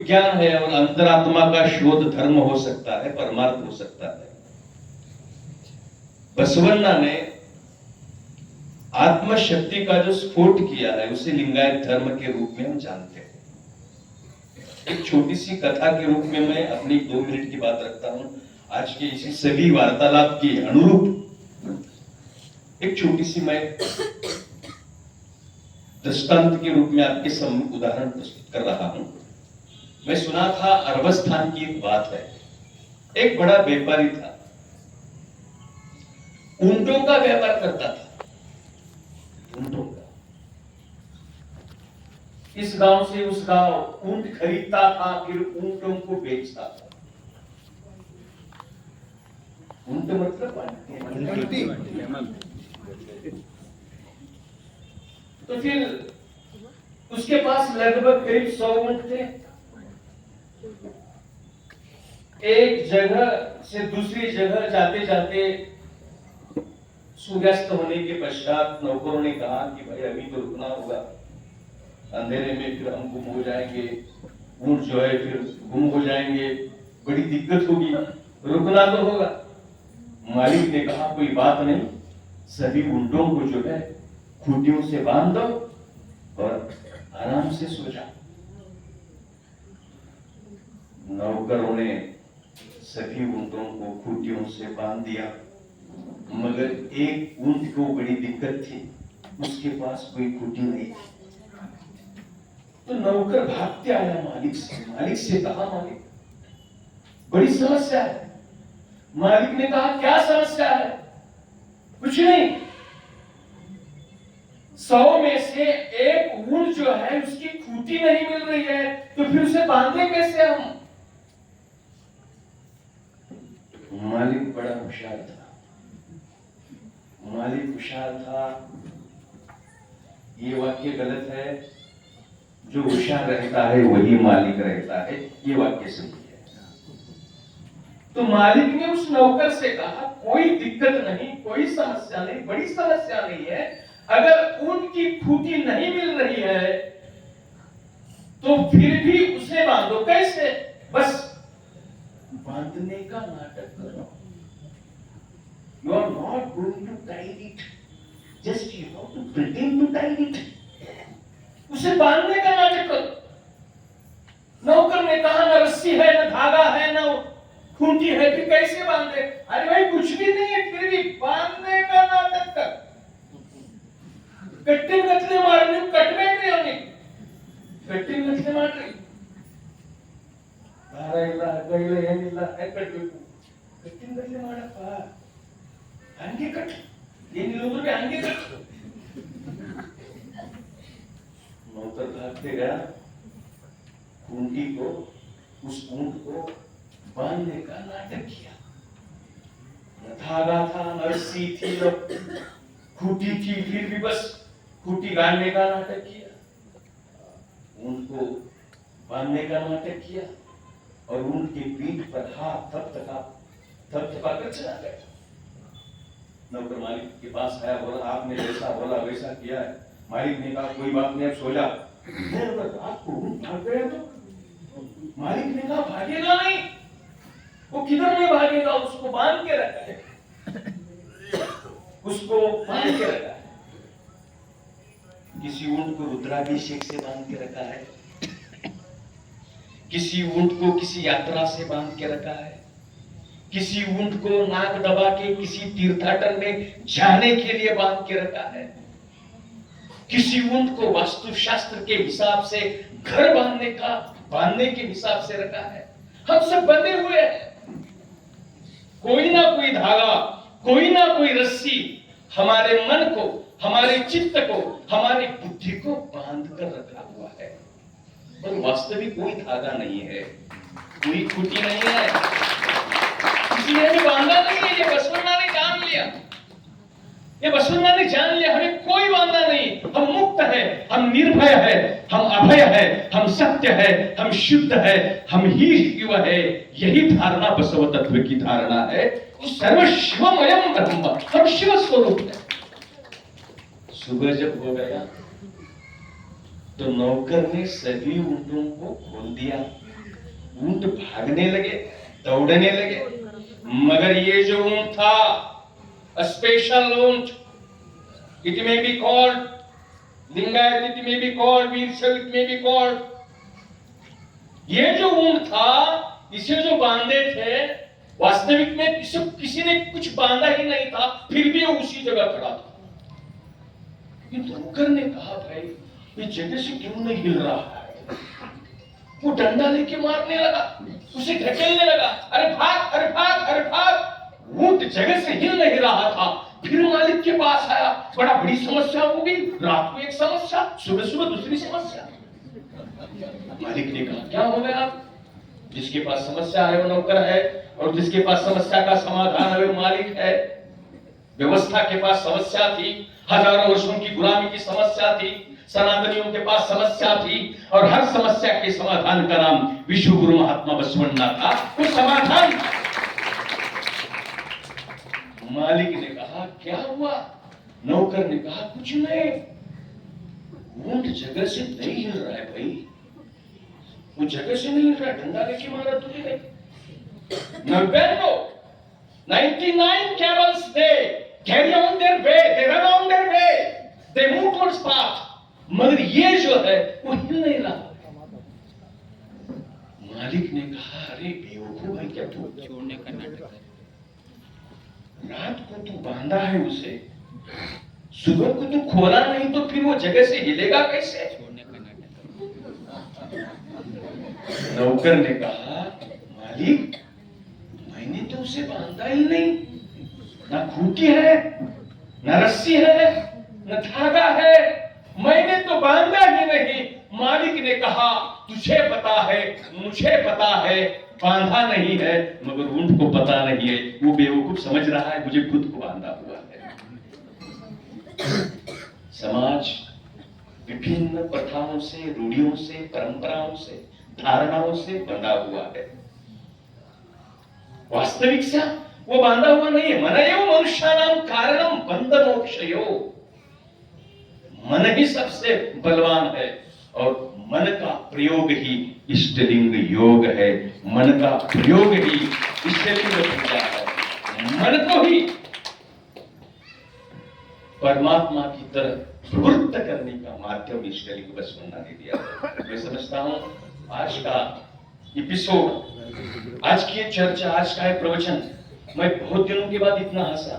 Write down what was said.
विज्ञान है और अंतरात्मा का शोध धर्म हो सकता है, परमार्थ हो सकता है। बसवन्ना ने आत्मशक्ति का जो स्फोट किया है उसे लिंगायत धर्म के रूप में हम जानते हैं। एक छोटी सी कथा के रूप में मैं अपनी 2 मिनट की बात रखता हूं, आज के इसी सभी वार्तालाप के अनुरूप एक छोटी सी मैं दृष्टांत के रूप में आपके सम्मुख उदाहरण प्रस्तुत कर रहा हूं। मैं सुना था, अरबस्तान की एक बात है। एक बड़ा व्यापारी था, ऊंटों का व्यापार करता था, ऊंटों का। इस गांव से उस गांव ऊंट खरीदता था, फिर ऊंटों को बेचता था। ऊंट मतलब तो फिर उसके पास लगभग करीब 100 ऊंट थे। एक जगह से दूसरी जगह जाते जाते सूर्यास्त होने के पश्चात नौकरों ने कहा कि भाई अभी तो रुकना होगा, अंधेरे में फिर हम गुम हो जाएंगे, ऊंट जो है फिर गुम हो जाएंगे, बड़ी दिक्कत होगी, रुकना तो होगा। मालिक ने कहा कोई बात नहीं, सभी ऊंटों को जो है खूंटियों से बांध दो और आराम से सो जाओ। नौकरों ने सभी ऊंटों को खूंटियों से बांध दिया, मगर एक ऊंट को बड़ी दिक्कत थी, उसके पास कोई खूंटी नहीं थी। तो नौकर भागते आया मालिक से कहा मालिक बड़ी समस्या है। मालिक ने कहा क्या समस्या है? कुछ नहीं, 100 में से एक ऊंट जो है उसकी खूंटी नहीं मिल रही है, तो फिर उसे बांधे कैसे हम? मालिक बड़ा होशियार था। ये वाक्य गलत है, जो होशियार रहता है वही मालिक रहता है, ये वाक्य सही है। तो मालिक ने उस नौकर से कहा कोई दिक्कत नहीं, कोई समस्या नहीं, बड़ी समस्या नहीं है, अगर ऊंट की खूंटी नहीं मिल रही है तो फिर भी उसे बांधो। कैसे? बस बांधने का नाटक करो। You are not going to tie it, just you have to pretend to tie it. उसे बांधने का नाटक करो। नौकर ने कहा ना रस्सी है, ना धागा है, ना खूंटी है, फिर कैसे बांधे? अरे भाई कुछ भी नहीं है, फिर भी बांधने का नाटक कर। कट्टे गट्टे मारने कट बैठ रहे होने, कट्टे गट्टे मार रहे। ಇಲ್ಲ ಕೈಲ ಏನಿಲ್ಲ ಕಟ್ಟಬೇಕು, ಕಟ್ಟಿನ ಗಟ್ಲೆ ಮಾಡಪ್ಪ, ಹಂಗೆ ಕಟ್ಟು, ಏನಿಲ್ಲ ಅಂದ್ರೆ ಹಂಗೆ ಕಟ್ಟು। नौकर भागते गया, खूंटी को, उस ऊंट को बांधने का नाटक किया। न धागा था, न रस्सी थी, न खूंटी थी, फिर भी बस खूंटी गाड़ने का नाटक किया, ऊंट को बांधने का नाटक किया और ऊंट की पीठ पर हाथ थपथपा कर चला गया। नौकर मालिक के पास आया, बोला आपने जैसा बोला वैसा किया है। मालिक ने कहा कोई बात नहीं, अब सो जा। आपको ऊंट भाग गया तो? मालिक ने कहा भागेगा नहीं, वो किधर नहीं भागेगा, उसको बांध के रखा है, उसको बांध के रखा है। किसी ऊंट को रुद्राभिषेक से बांध के रखा है, किसी ऊंट को किसी यात्रा से बांध के रखा है, किसी ऊंट को नाक दबा के किसी तीर्थाटन में जाने के लिए बांध के रखा है, किसी ऊंट को वास्तुशास्त्र के हिसाब से घर बांधने के हिसाब से रखा है। हम सब बंधे हुए हैं, कोई ना कोई धागा, कोई ना कोई रस्सी हमारे मन को, हमारे चित्त को, हमारी बुद्धि को बांध कर रखा हुआ है, पर वास्तविक कोई धागा नहीं है, कोई खूंटी नहीं है, किसी ने भी बांधा नहीं है। ये बसवन्ना ने जान लिया, ये बसवन्ना ने जान लिया, हमें कोई बांधा नहीं, हम मुक्त है, हम निर्भय है, हम अभय है, हम सत्य है, हम शुद्ध है, हम ही शिव है। यही धारणा बसव तत्व की धारणा है। सर्व शिवमयम ब्रह्म, हम शिव स्वरूप है। सुबह जब हो गया तो नौकर ने सभी ऊंटों को खोल दिया, ऊंट भागने लगे, दौड़ने लगे, मगर ये जो ऊंट था, स्पेशल ऊंट, इट में बी कॉल्ड लिंगायत, इट में बी कॉल्ड वीरशैव, इट में बी कॉल्ड, ये जो ऊंट था, इसे जो बांधे थे, वास्तविक में इसे किसी ने कुछ बांधा ही नहीं था, फिर भी उसी जगह खड़ा था। नौकर ने कहा, भाई ये जगह से क्यों नहीं हिल रहा है? वो डंडा लेके मारने लगा, उसे ढकेलने लगा, अरे भाग, अरे भाग, अरे भाग। ऊंट जगह से हिल नहीं रहा था। फिर मालिक के पास आया, बड़ा बड़ी समस्या हो गई। रात को एक समस्या, सुबह सुबह दूसरी समस्या। मालिक ने कहा, क्या हो गया? जिसके पास समस्या है वो नौकर है, और जिसके पास समस्या का समाधान है वो मालिक है। व्यवस्था के पास समस्या थी, हजारों वर्षों की गुलामी की समस्या थी, सनातनियों के पास समस्या थी, और हर समस्या के समाधान का नाम विश्व गुरु महात्मा बसवण्णा था। वो समाधान, मालिक ने कहा, क्या हुआ? नौकर ने कहा, कुछ नहीं, ऊंट जगह से नहीं हिल रहा है भाई, वो जगह से नहीं हिल रहा, डंडा लेके मारा तुझे। 99 camels, they carry on their way, they run on their way, they move towards path, मगर ये जो है वो हिल नहीं रहा। मालिक ने कहा, अरे बेवकूफ है क्या तू? छोड़ने का नाटक है। रात को तू बांधा है उसे, सुबह को तू खोला नहीं तो फिर वो जगह से हिलेगा कैसे? छोड़ने का नाटक। नौकर ने कहा, मालिक मैंने तो उसे बांधा ही नहीं, ना खूंटी है, ना रस्सी है, ना धागा है, मैंने तो बांधा ही नहीं। मालिक ने कहा, तुझे पता है, मुझे पता है, बांधा नहीं है, मगर ऊंट को पता नहीं है। वो बेवकूफ समझ रहा है मुझे खुद को बांधा हुआ है। समाज विभिन्न प्रथाओं से, रूढ़ियों से, परंपराओं से, धारणाओं से बंधा हुआ है। वास्तविक से वो बांधा हुआ नहीं है। मन एव मनुष्याणाम कारणम बंध मोक्षयो, मन ही सबसे बलवान है, और मन का प्रयोग ही इष्टलिंग योग है। मन का प्रयोग ही इष्टलिंग पूजा है। मन को ही परमात्मा की तरह प्रवृत्त करने का माध्यम इष्टलिंग बसवण्णा ने दिया है। मैं समझता हूं आज का एपिसोड, आज की चर्चा, आज का प्रवचन, मैं बहुत दिनों के बाद इतना हंसा।